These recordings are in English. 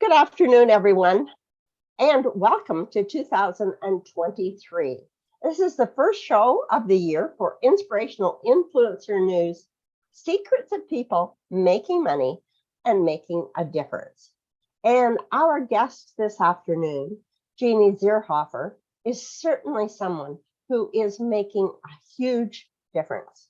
Good afternoon, everyone, and welcome to 2023. This is the first show of the year for Inspirational Influencer News, Secrets of People Making Money and Making a Difference. And our guest this afternoon, Jeannie Zierhofer, is certainly someone who is making a huge difference.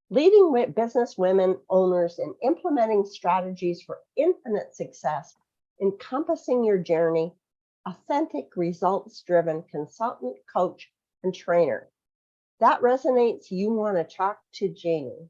Leading business women owners in implementing strategies for infinite success, encompassing your journey, authentic, results-driven consultant, coach, and trainer. That resonates, you want to talk to Jeannie.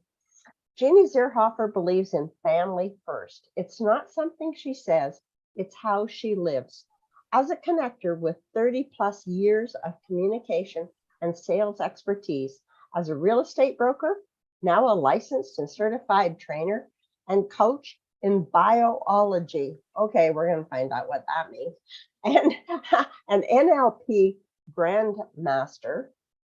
Jeannie Zierhofer believes in family first. It's not something she says, it's how she lives. As a connector with 30 plus years of communication and sales expertise, as a real estate broker, now a licensed and certified trainer and coach in biology. Okay, we're going to find out what that means. And an NLP grandmaster.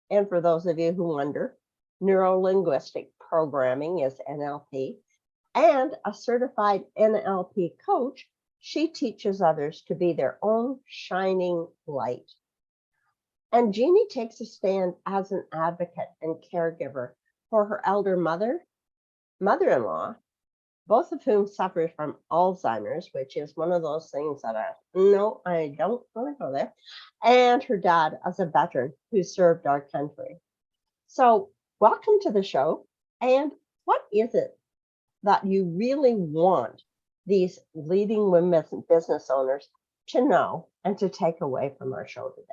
And for those of you who wonder, neuro-linguistic programming is NLP. And a certified NLP coach, she teaches others to be their own shining light. And Jeannie takes a stand as an advocate and caregiver for her elder mother-in-law, both of whom suffer from Alzheimer's, which is one of those things that I don't want to go there, and her dad as a veteran who served our country. So welcome to the show. And what is it that you really want these leading women business owners to know and to take away from our show today?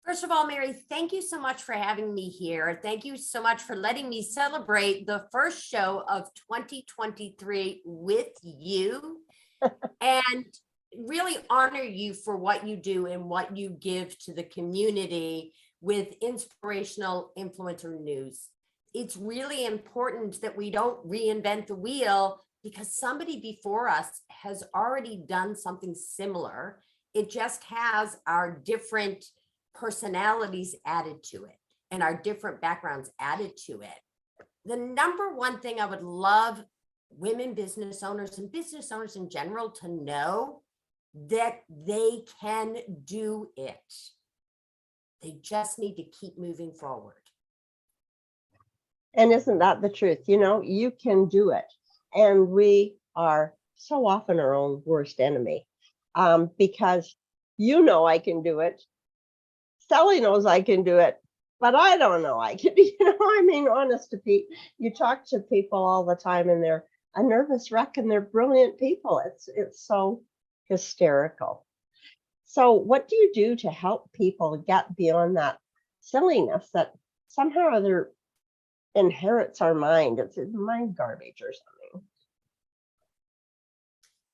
First of all, Mary, thank you so much for having me here. Thank you so much for letting me celebrate the first show of 2023 with you and really honor you for what you do and what you give to the community with Inspirational Influencer News. It's really important that we don't reinvent the wheel because somebody before us has already done something similar. It just has our different personalities added to it and our different backgrounds added to it. The number one thing I would love women business owners and business owners in general to know that they can do it. They just need to keep moving forward. And isn't that the truth? You know, you can do it. And we are so often our own worst enemy because I can do it. Sally knows I can do it, but I don't know I can. Honest to Pete, you talk to people all the time and they're a nervous wreck and they're brilliant people. It's so hysterical. So what do you do to help people get beyond that silliness that somehow or other inherits our mind? It's mind garbage or something.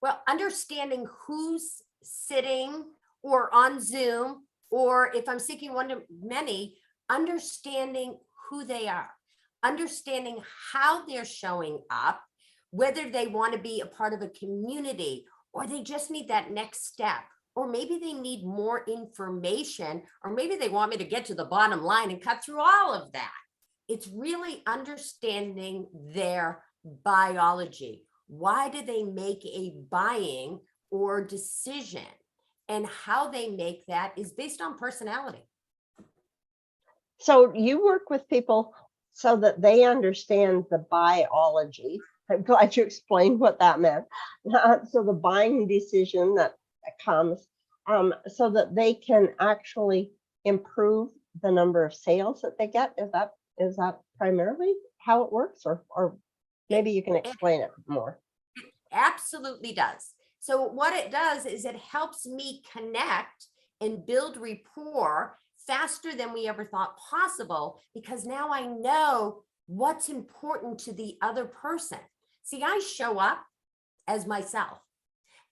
Well, understanding who's sitting or on Zoom, or if I'm seeking one to many, understanding who they are, understanding how they're showing up, whether they want to be a part of a community or they just need that next step, or maybe they need more information, or maybe they want me to get to the bottom line and cut through all of that. It's really understanding their biology. Why do they make a buying or decision? And how they make that is based on personality. So you work with people so that they understand the biology. I'm glad you explained what that meant. So the buying decision that comes so that they can actually improve the number of sales that they get. Is that primarily how it works? Or maybe you can explain it more. It absolutely does. So what it does is it helps me connect and build rapport faster than we ever thought possible, because now I know what's important to the other person. See, I show up as myself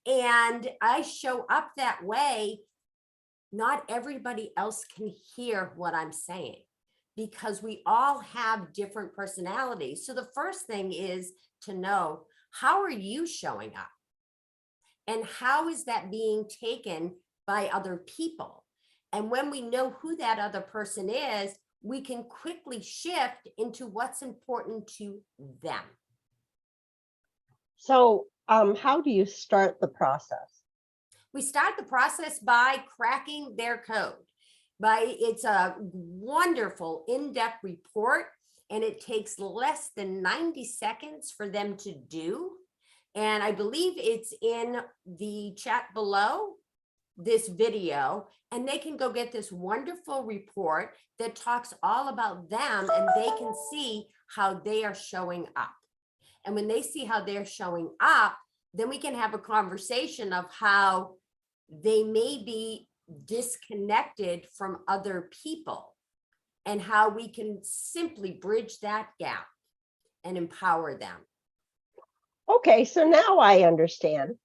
and I show up that way. Not everybody else can hear what I'm saying because we all have different personalities. So the first thing is to know, how are you showing up? And how is that being taken by other people? And when we know who that other person is, we can quickly shift into what's important to them. So How do you start the process? We start the process by cracking their code. It's a wonderful in-depth report, and it takes less than 90 seconds for them to do. And I believe it's in the chat below this video, and they can go get this wonderful report that talks all about them, and they can see how they are showing up. And when they see how they're showing up, then we can have a conversation of how they may be disconnected from other people and how we can simply bridge that gap and empower them. Okay, so now I understand,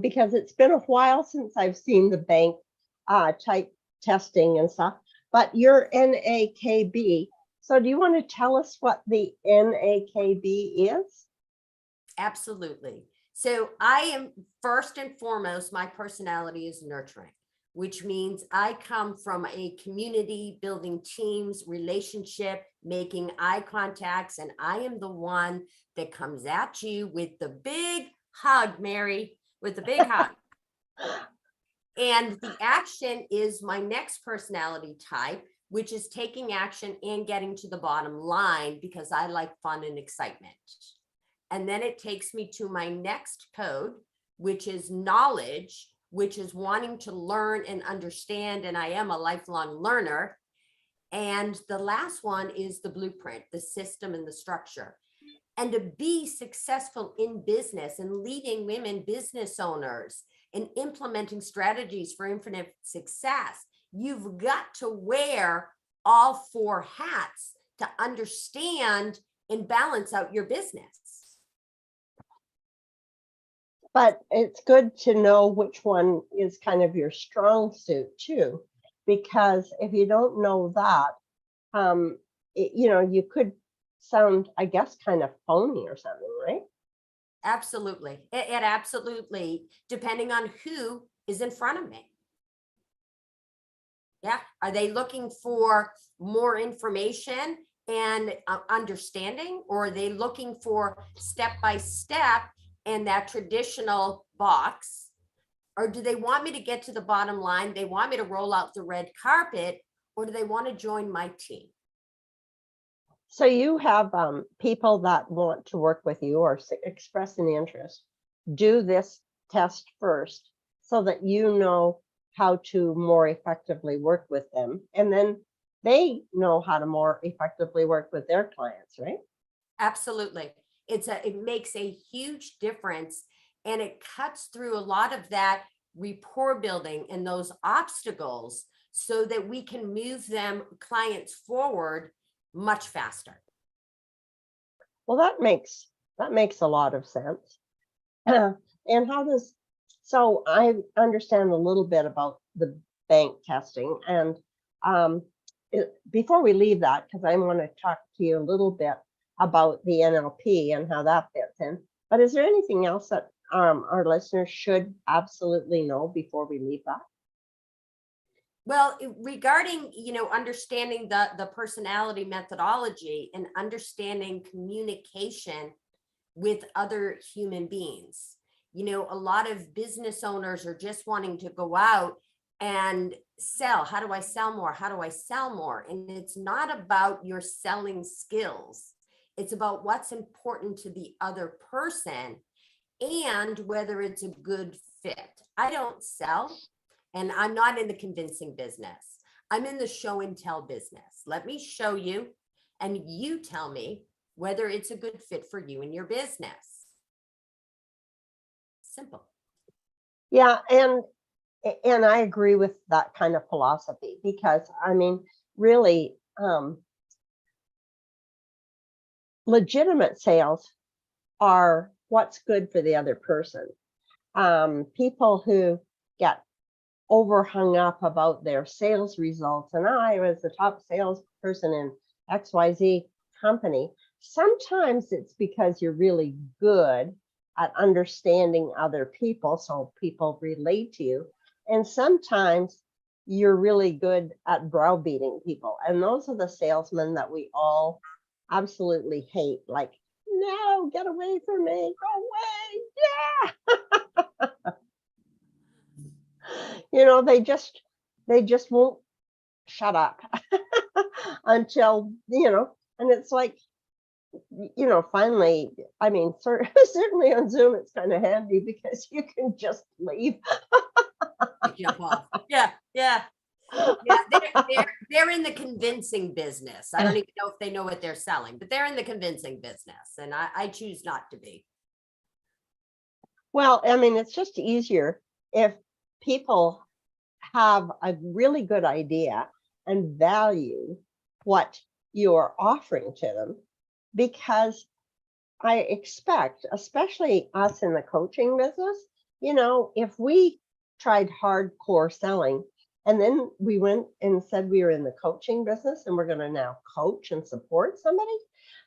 because it's been a while since I've seen the bank type testing and stuff, but you're NAKB. So do you want to tell us what the NAKB is? Absolutely. So I am, first and foremost, my personality is nurturing, which means I come from a community, building teams, relationship, making eye contacts, and I am the one that comes at you with the big hug, Mary, with the big hug. And the action is my next personality type, which is taking action and getting to the bottom line, because I like fun and excitement. And then it takes me to my next code, which is knowledge, which is wanting to learn and understand. And I am a lifelong learner. And the last one is the blueprint, the system and the structure. And to be successful in business and leading women business owners and implementing strategies for infinite success, you've got to wear all four hats to understand and balance out your business. But it's good to know which one is kind of your strong suit too, because if you don't know that, you could sound, I guess, kind of phony or something, right? Absolutely. It absolutely, depending on who is in front of me. Yeah. Are they looking for more information and understanding, or are they looking for step by step in that traditional box? Or do they want me to get to the bottom line? They want me to roll out the red carpet, or do they want to join my team? So you have people that want to work with you or express an interest, do this test first so that you know how to more effectively work with them. And then they know how to more effectively work with their clients, right? Absolutely. It makes a huge difference, and it cuts through a lot of that rapport building and those obstacles so that we can move them clients forward much faster. Well, that makes a lot of sense. And so I understand a little bit about the bank testing. And before we leave that, because I want to talk to you a little bit about the NLP and how that fits in. But is there anything else that our listeners should absolutely know before we leave that? Well, regarding, understanding the personality methodology and understanding communication with other human beings. A lot of business owners are just wanting to go out and sell. How do I sell more? How do I sell more? And it's not about your selling skills. It's about what's important to the other person and whether it's a good fit. I don't sell, and I'm not in the convincing business. I'm in the show and tell business. Let me show you, and you tell me whether it's a good fit for you and your business. Simple. Yeah, and I agree with that kind of philosophy, because I mean, really, legitimate sales are what's good for the other person. People who get overhung up about their sales results, and I was the top salesperson in XYZ company. Sometimes it's because you're really good at understanding other people, so people relate to you. And sometimes you're really good at browbeating people. And those are the salesmen that we all absolutely hate. Like, no, get away from me, go away. They just won't shut up until, and it's like, finally, I mean, certainly on Zoom, it's kind of handy because you can just leave. Jump off. Yeah, yeah. Yeah, they're in the convincing business. I don't even know if they know what they're selling, but they're in the convincing business, and I choose not to be. Well, I mean, it's just easier if people have a really good idea and value what you're offering to them, because I expect, especially us in the coaching business, if we tried hardcore selling and then we went and said we were in the coaching business and we're going to now coach and support somebody,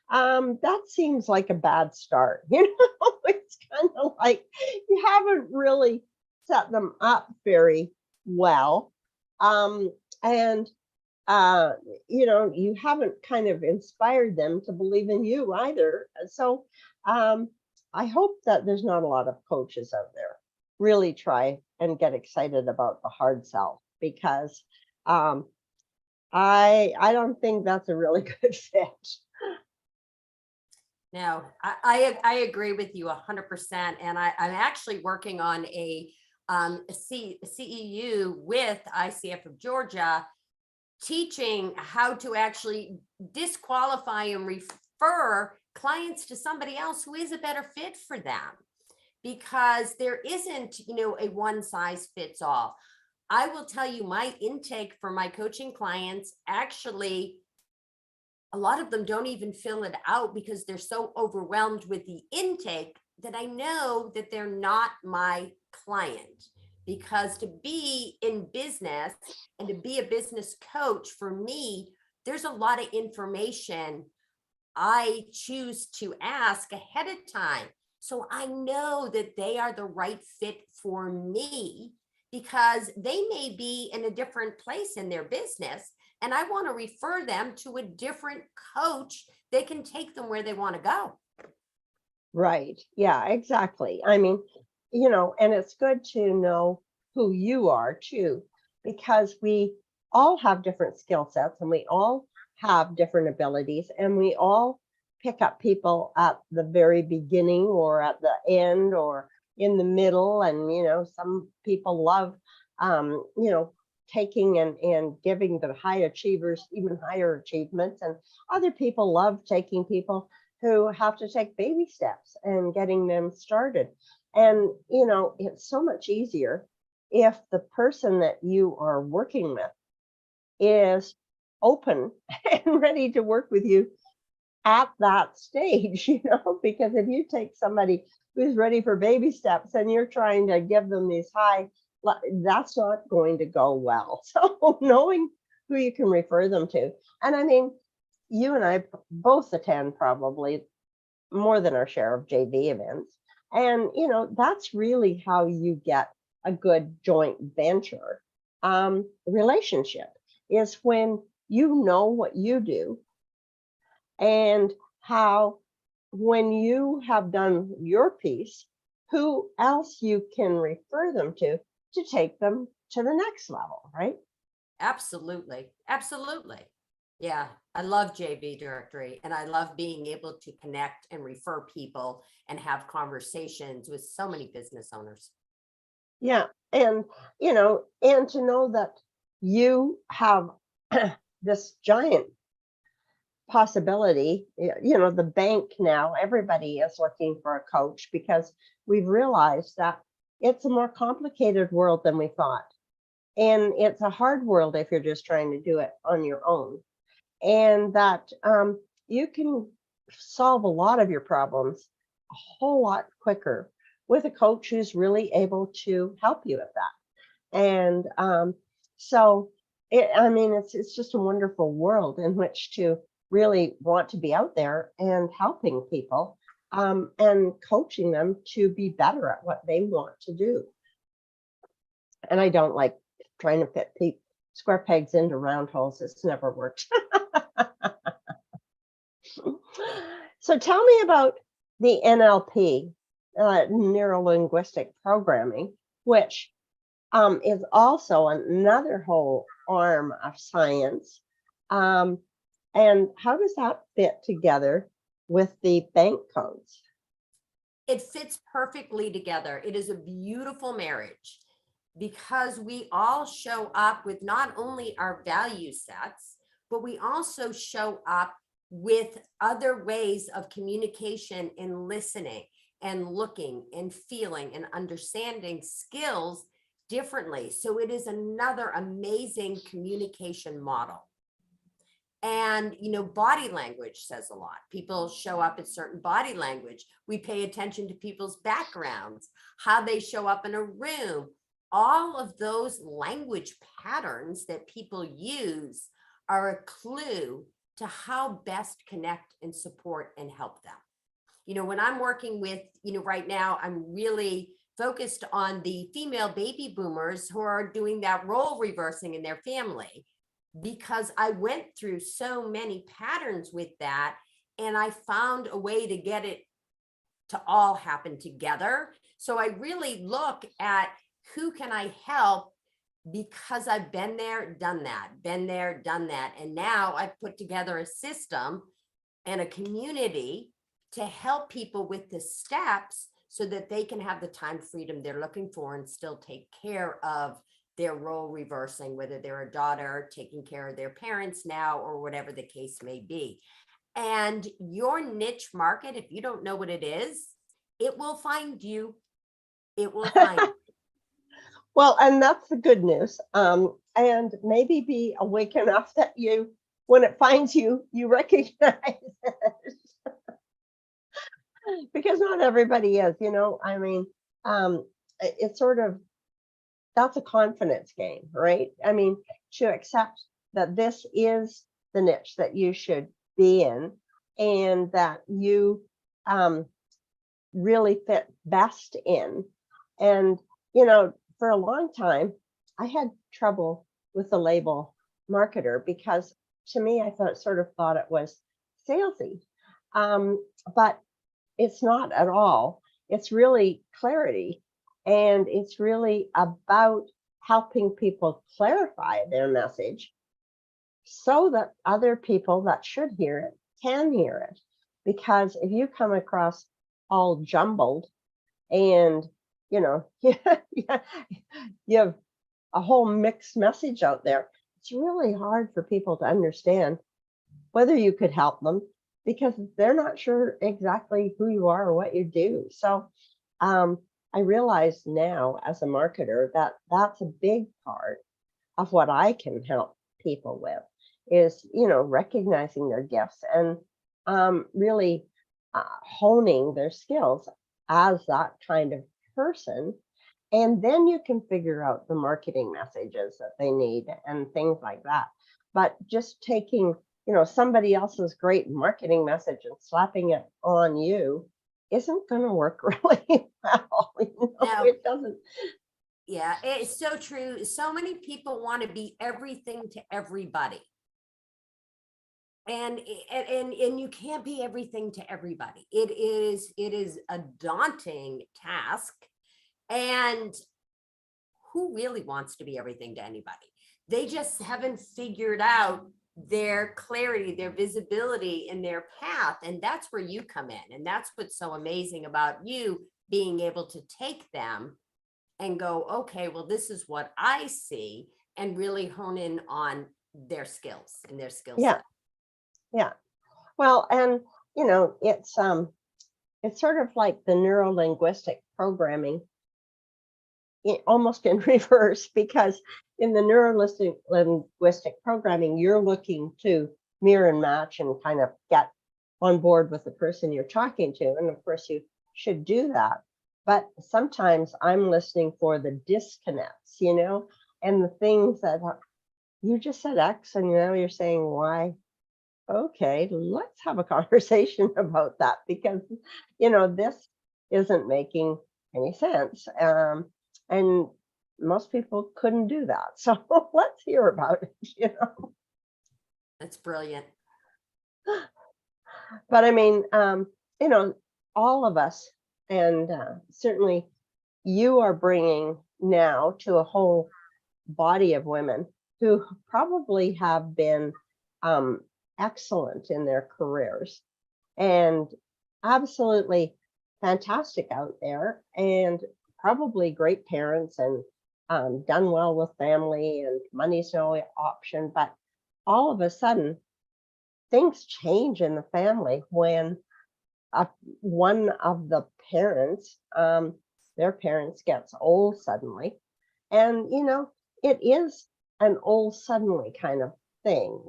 that seems like a bad start. It's kind of like you haven't really set them up very well. And you haven't kind of inspired them to believe in you either. So I hope that there's not a lot of coaches out there really try and get excited about the hard sell, because I don't think that's a really good fit. No, I agree with you 100%. And I'm actually working on a CEU with ICF of Georgia, teaching how to actually disqualify and refer clients to somebody else who is a better fit for them, because there isn't, a one size fits all. I will tell you, my intake for my coaching clients, actually, a lot of them don't even fill it out because they're so overwhelmed with the intake that I know that they're not my client. Because to be in business and to be a business coach, for me, there's a lot of information I choose to ask ahead of time, so I know that they are the right fit for me, because they may be in a different place in their business and I want to refer them to a different coach that can take them where they want to go. Right. Yeah, exactly. I mean, and it's good to know who you are too, because we all have different skill sets and we all have different abilities, and we all pick up people at the very beginning or at the end or in the middle. And, some people love, taking and giving the high achievers even higher achievements. And other people love taking people who have to take baby steps and getting them started. And, it's so much easier if the person that you are working with is open and ready to work with you at that stage, because if you take somebody who's ready for baby steps and you're trying to give them these that's not going to go well. So knowing who you can refer them to. And I mean, you and I both attend probably more than our share of JV events. And, that's really how you get a good joint venture relationship, is when you know what you do and how, when you have done your piece, who else you can refer them to take them to the next level, right? Absolutely. Absolutely. Yeah. I love JV directory, and I love being able to connect and refer people and have conversations with so many business owners. Yeah. And, and to know that you have this giant possibility. The bank now, everybody is looking for a coach, because we've realized that it's a more complicated world than we thought. And it's a hard world if you're just trying to do it on your own. And that you can solve a lot of your problems a whole lot quicker with a coach who's really able to help you with that. And so, it's just a wonderful world in which to really want to be out there and helping people, and coaching them to be better at what they want to do. And I don't like trying to fit square pegs into round holes. It's never worked. So tell me about the NLP. neuro-linguistic programming, which is also another whole arm of science. And how does that fit together with the bank codes? It fits perfectly together. It is a beautiful marriage because we all show up with not only our value sets, but we also show up with other ways of communication and listening and looking and feeling and understanding skills differently. So it is another amazing communication model. And, body language says a lot. People show up in certain body language. We pay attention to people's backgrounds, how they show up in a room. All of those language patterns that people use are a clue to how best connect and support and help them. When I'm working with, right now, I'm really focused on the female baby boomers who are doing that role reversing in their family, because I went through so many patterns with that, and I found a way to get it to all happen together. So I really look at who can I help, because I've been there, done that, been there, done that. And now I've put together a system and a community to help people with the steps so that they can have the time freedom they're looking for and still take care of their role reversing, whether they're a daughter taking care of their parents now or whatever the case may be. And your niche market, if you don't know what it is, it will find you. It will find you. Well, and that's the good news. And maybe be awake enough that when it finds you, you recognize it. Because not everybody is, I mean, it's sort of, that's a confidence game, right? I mean, to accept that this is the niche that you should be in, and that you really fit best in. And, for a long time, I had trouble with the label marketer, because to me, I sort of thought it was salesy. But it's not at all. It's really clarity. And it's really about helping people clarify their message so that other people that should hear it can hear it. Because if you come across all jumbled and, you have a whole mixed message out there, it's really hard for people to understand whether you could help them, because they're not sure exactly who you are or what you do. So I realize now as a marketer that that's a big part of what I can help people with, is, recognizing their gifts and really honing their skills as that kind of person. And then you can figure out the marketing messages that they need and things like that. But just taking, somebody else's great marketing message and slapping it on you isn't going to work really well. No. It doesn't. Yeah, it's so true. So many people want to be everything to everybody. And you can't be everything to everybody. It is a daunting task. And who really wants to be everything to anybody? They just haven't figured out their clarity, their visibility, and their path. And that's where you come in. And that's what's so amazing about you, being able to take them and go, okay, well, this is what I see, and really hone in on their skills and their skill set. Yeah. Well, and it's sort of like the neuro-linguistic programming, almost in reverse, because in the neuro-linguistic programming, you're looking to mirror and match and kind of get on board with the person you're talking to. And of course, you should do that. But sometimes I'm listening for the disconnects, and the things that you just said X and now you're saying Y. Okay, let's have a conversation about that, because, this isn't making any sense. And most people couldn't do that. So let's hear about it, That's brilliant. But I mean, all of us And certainly you are bringing now to a whole body of women who probably have been um, excellent in their careers and absolutely fantastic out there, and probably great parents, and done well with family, and money's no option. But all of a sudden, things change in the family when uh, one of the parents, their parents gets old suddenly. And, it is an old suddenly kind of thing,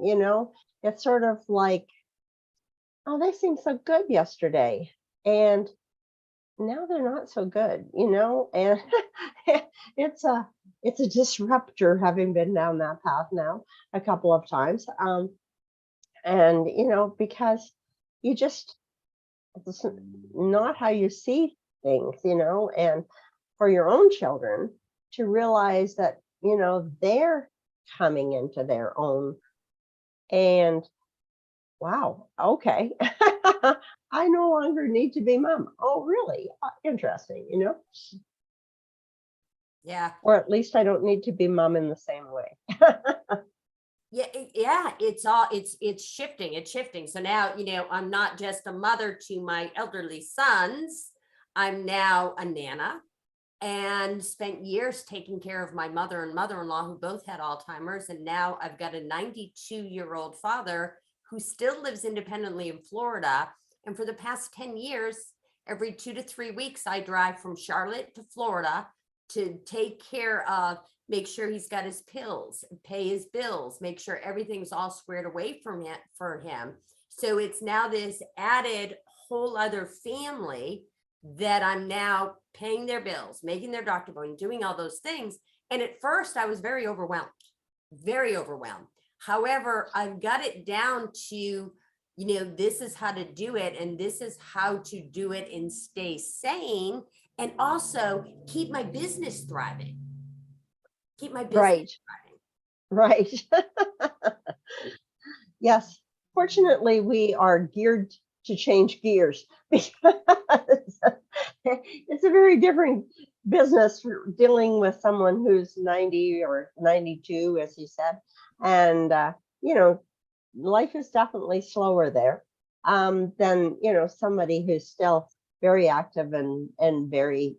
it's sort of like, oh, they seemed so good yesterday. And now they're not so good, and it's a it's a disruptor, having been down that path now a couple of times. And because you just, it's not how you see things, and for your own children to realize that, they're coming into their own, and wow, okay. I no longer need to be mom. Oh, really? Interesting, Yeah. or at least I don't need to be mom in the same way. Yeah, yeah, it's shifting. It's shifting. So now, I'm not just a mother to my elderly sons. I'm now a nana, and spent years taking care of my mother and mother-in-law who both had Alzheimer's. And now I've got a 92-year-old father who still lives independently in Florida. And for the past 10 years, every 2 to 3 weeks, I drive from Charlotte to Florida to take care of, make sure he's got his pills, pay his bills, make sure everything's all squared away for him. So it's now this added whole other family that I'm now paying their bills, making their doctor appointment, doing all those things. And at first I was very overwhelmed, very overwhelmed. However, I've got it down to, this is how to do it. And this is how to do it and stay sane, and also keep my business thriving. Keep my business Right. Yes. Fortunately, we are geared to change gears because it's a very different business dealing with someone who's 90 or 92, as you said. And, life is definitely slower there than, somebody who's still very active and very,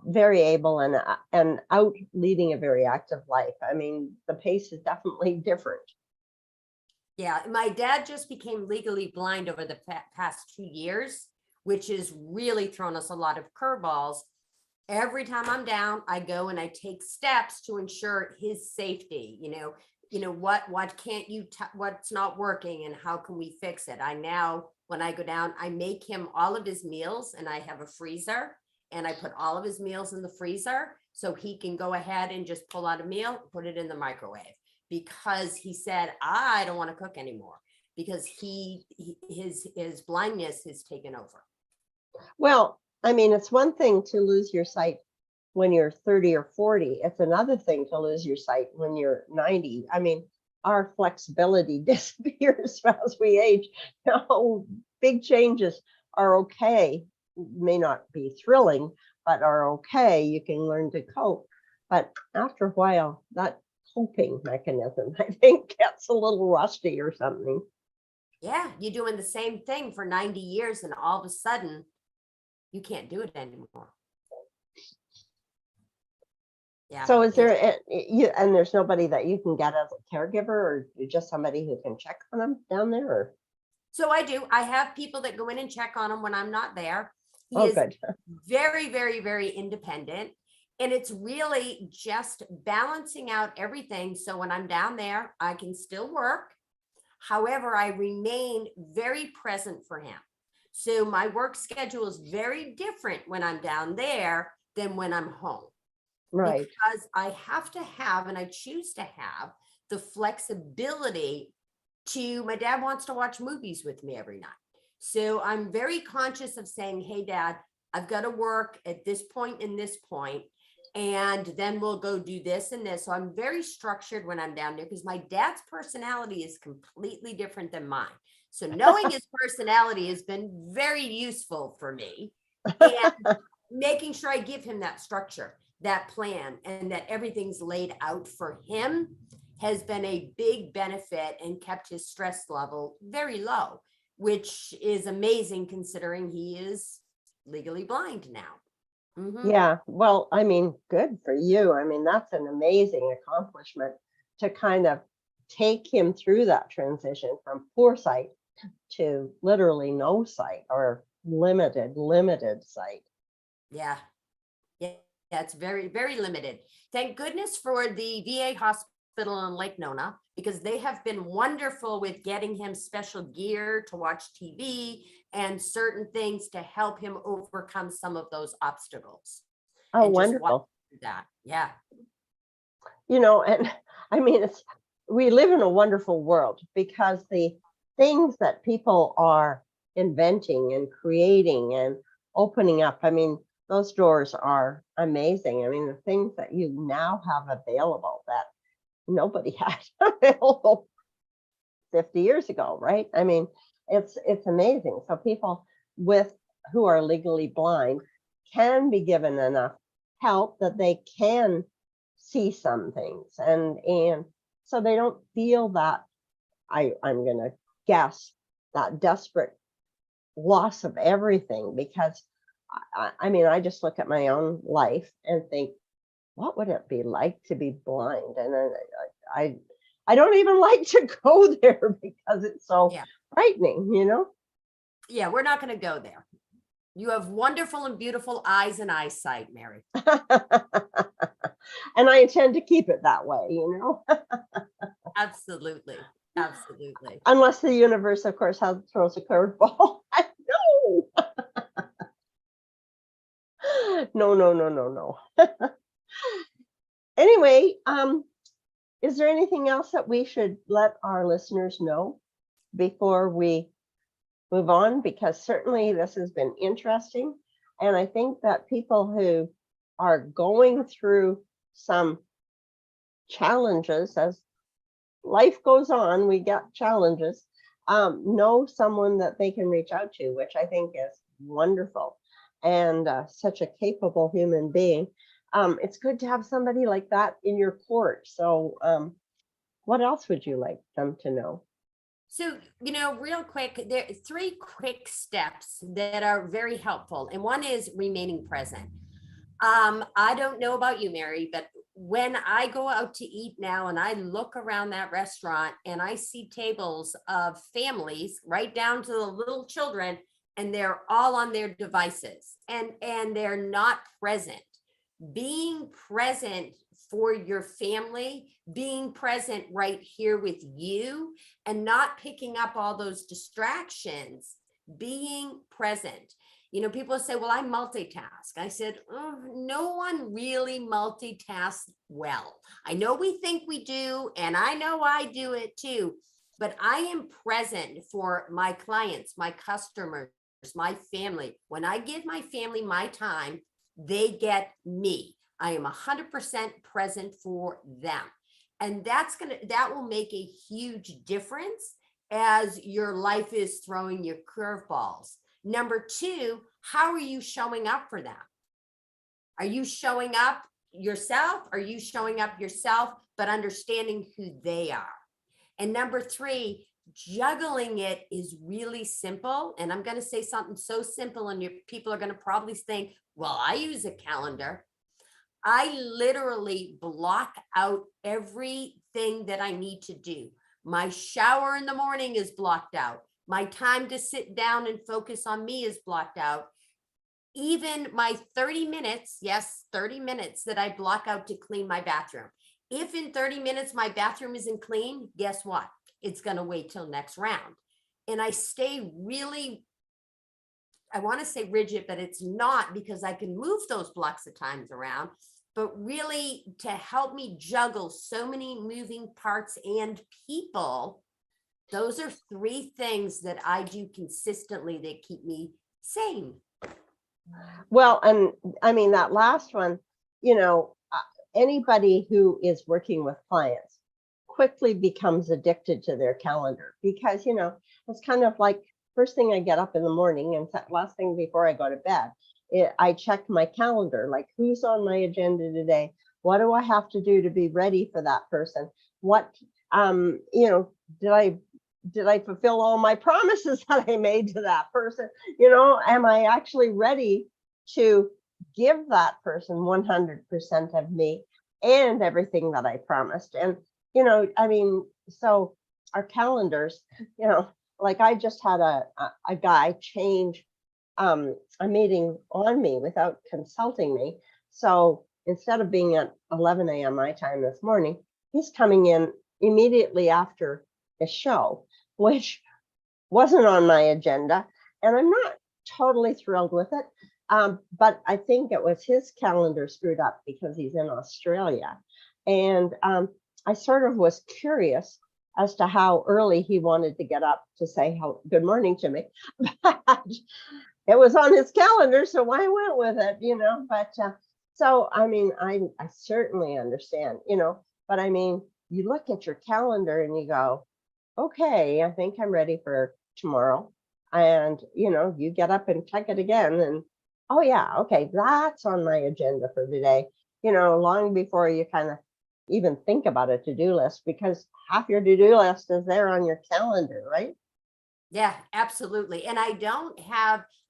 very able and out leading a very active life. I mean, the pace is definitely different. Yeah, my dad just became legally blind over the past 2 years, which has really thrown us a lot of curveballs. Every time I'm down, I go and I take steps to ensure his safety. What can't you, what's not working, and how can we fix it? I now, when I go down, I make him all of his meals, and I have a freezer, and I put all of his meals in the freezer so he can go ahead and just pull out a meal, put it in the microwave. Because he said, I don't want to cook anymore, because his blindness has taken over. Well, I mean, it's one thing to lose your sight when you're 30 or 40. It's another thing to lose your sight when you're 90. I mean, our flexibility disappears as we age. Big changes are okay. May not be thrilling, but are okay. You can learn to cope. But after a while, that coping mechanism, I think, gets a little rusty or something. Yeah, you're doing the same thing for 90 years, and all of a sudden, you can't do it anymore. Yeah. So is there, and there's nobody that you can get as a caregiver, or just somebody who can check on them down there? Or? So I do. I have people that go in and check on him when I'm not there. He is good. Very, very, very independent. And it's really just balancing out everything. So when I'm down there, I can still work. However, I remain very present for him. So my work schedule is very different when I'm down there than when I'm home. Right. Because I have to have, and I choose to have, the flexibility to, my dad wants to watch movies with me every night. So I'm very conscious of saying, hey, Dad, I've got to work at this point and this point, and then we'll go do this and this. So I'm very structured when I'm down there, because my dad's personality is completely different than mine. So knowing his personality has been very useful for me, and making sure I give him that structure, that plan, and that everything's laid out for him has been a big benefit and kept his stress level very low, which is amazing considering he is legally blind now. Mhm. Yeah, well, I mean, good for you. I mean, that's an amazing accomplishment to kind of take him through that transition from poor sight to literally no sight or limited sight. Yeah. Yeah, it's very, very limited. Thank goodness for the VA hospital in Lake Nona, because they have been wonderful with getting him special gear to watch TV and certain things to help him overcome some of those obstacles. Oh, And just watch wonderful. that. Yeah. And I mean, we live in a wonderful world because the things that people are inventing and creating and opening up, I mean, those doors are amazing. I mean, the things that you now have available that nobody had available 50 years ago, right? I mean, it's amazing. So people with who are legally blind can be given enough help that they can see some things, and so they don't feel that I'm going to guess that desperate loss of everything, because I mean, I just look at my own life and think, what would it be like to be blind? And then I I don't even like to go there because it's so Yeah. frightening. Yeah. We're not going to go there. You have wonderful and beautiful eyes and eyesight, Mary. And I intend to keep it that way. Absolutely. Absolutely. Unless the universe, of course, throws a curveball. I know. No, no, no, no, no. Anyway, is there anything else that we should let our listeners know before we move on? Because certainly this has been interesting. And I think that people who are going through some challenges, as life goes on, we get challenges, know someone that they can reach out to, which I think is wonderful, and such a capable human being. It's good to have somebody like that in your court. So what else would you like them to know? So, real quick, there are 3 quick steps that are very helpful. And one is remaining present. I don't know about you, Mary, but when I go out to eat now and I look around that restaurant and I see tables of families right down to the little children, and they're all on their devices and they're not present. Being present for your family, being present right here with you, and not picking up all those distractions, being present. People say, well, I multitask. I said, oh, no one really multitasks well. I know we think we do, and I know I do it too, but I am present for my clients, my customers, my family. When I give my family my time, they get me. I am 100% present for them. And that will make a huge difference as your life is throwing you curveballs. Number 2, how are you showing up for them? Are you showing up yourself? Are you showing up yourself, but understanding who they are? And number 3, juggling it is really simple. And I'm going to say something so simple, and people are going to probably think, well, I use a calendar. I literally block out everything that I need to do. My shower in the morning is blocked out. My time to sit down and focus on me is blocked out. Even my 30 minutes, yes, 30 minutes that I block out to clean my bathroom. If in 30 minutes my bathroom isn't clean, guess what? It's going to wait till next round. And I stay really, I want to say rigid, but it's not, because I can move those blocks of times around. But really, to help me juggle so many moving parts and people, those are 3 things that I do consistently that keep me sane. Well, and I mean, that last one, anybody who is working with clients quickly becomes addicted to their calendar, because, it's kind of like first thing I get up in the morning and last thing before I go to bed, I check my calendar, like who's on my agenda today? What do I have to do to be ready for that person? What, you know, did I fulfill all my promises that I made to that person? You know, am I actually ready to give that person 100% of me and everything that I promised? And, you know, I mean, so our calendars, you know, like I just had a guy change a meeting on me without consulting me. So instead of being at 11 a.m. my time this morning, he's coming in immediately after the show, which wasn't on my agenda. And I'm not totally thrilled with it. But I think it was his calendar screwed up because he's in Australia. And I sort of was curious as to how early he wanted to get up to say good morning to me. But it was on his calendar, so I went with it, you know. But so, I mean, I certainly understand, you know, but I mean, you look at your calendar and you go, okay, I think I'm ready for tomorrow. And, you know, you get up and check it again and, oh yeah, okay, that's on my agenda for today, you know, long before you kind of even think about a to-do list, because half your to-do list is there on your calendar, right? Yeah, absolutely. And I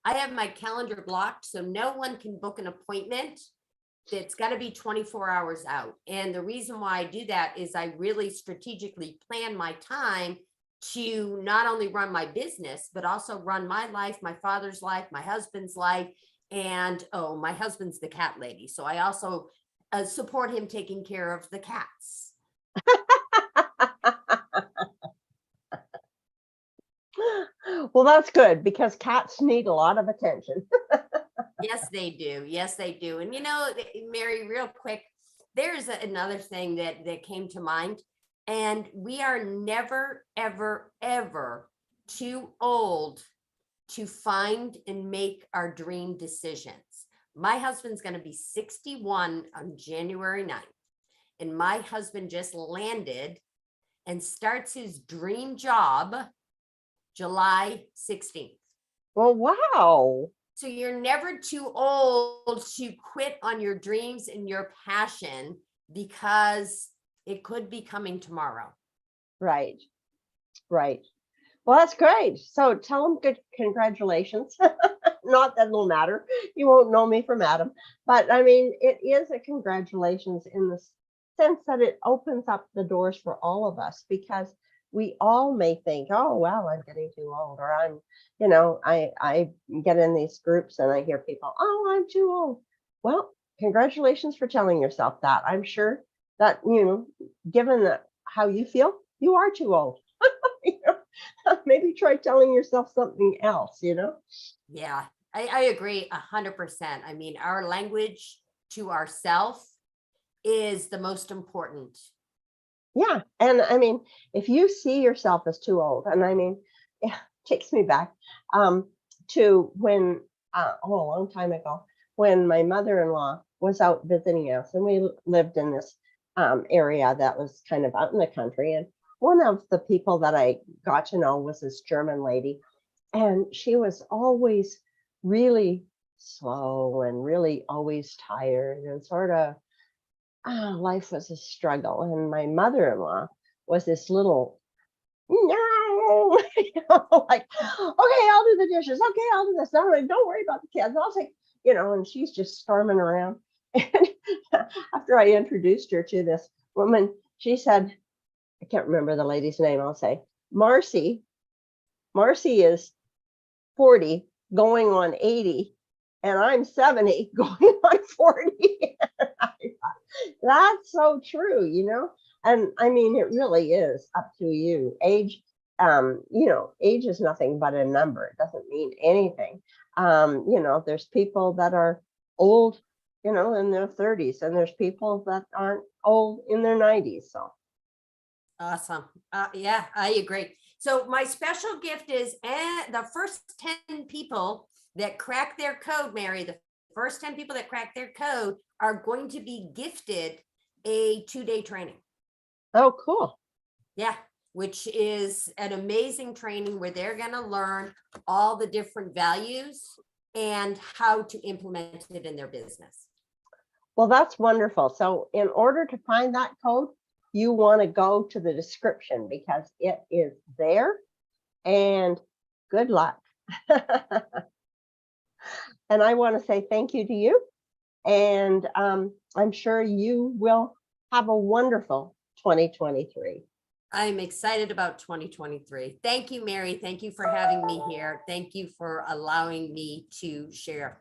have my calendar blocked, so no one can book an appointment that's got to be 24 hours out. And the reason why I do that is I really strategically plan my time to not only run my business, but also run my life, my father's life, my husband's life. And oh, my husband's the cat lady. So I also support him taking care of the cats. Well, that's good because cats need a lot of attention. Yes, they do. Yes, they do. And you know, Mary, real quick, there's another thing that came to mind. And we are never, ever, ever too old to find and make our dream decisions. My husband's going to be 61 on January 9th. And my husband just landed and starts his dream job July 16th. Well, wow. So you're never too old to quit on your dreams and your passion because it could be coming tomorrow. Right. Right. Well, that's great. So tell them good congratulations. Not that it'll matter. You won't know me from Adam. But I mean, it is a congratulations in the sense that it opens up the doors for all of us, because we all may think, oh, well, I'm getting too old, or I'm, you know, I get in these groups and I hear people, oh, I'm too old. Well, congratulations for telling yourself that. I'm sure that, you know, given that how you feel, you are too old. You know? Maybe try telling yourself something else, you know? Yeah, I agree 100%. I mean, our language to ourself is the most important. Yeah. And I mean, if you see yourself as too old, and I mean, yeah, takes me back to when, a long time ago, when my mother-in-law was out visiting us, and we lived in this area that was kind of out in the country. And one of the people that I got to know was this German lady, and she was always really slow and really always tired and sort of, life was a struggle. And my mother-in-law was this little, no, you know, like, okay, I'll do the dishes. Okay, I'll do this. Don't worry about the kids. I'll take, you know, and she's just storming around. And after I introduced her to this woman, she said, I can't remember the lady's name. I'll say, Marcy. Marcy is 40 going on 80, and I'm 70 going on 40. That's so true, you know? And I mean, it really is up to you. Age, you know, age is nothing but a number. It doesn't mean anything. You know, there's people that are old, you know, in their 30s, and there's people that aren't old in their 90s. So Awesome. Yeah, I agree. So my special gift is the first 10 people that crack their code, Mary, the first 10 people that crack their code are going to be gifted a 2-day training. oh, cool. Yeah. which is an amazing training where they're going to learn all the different values and how to implement it in their business. Well, that's wonderful. So in order to find that code, you want to go to the description because it is there, and good luck. And I want to say thank you to you. And I'm sure you will have a wonderful 2023. I'm excited about 2023. Thank you, Mary. Thank you for having me here. Thank you for allowing me to share.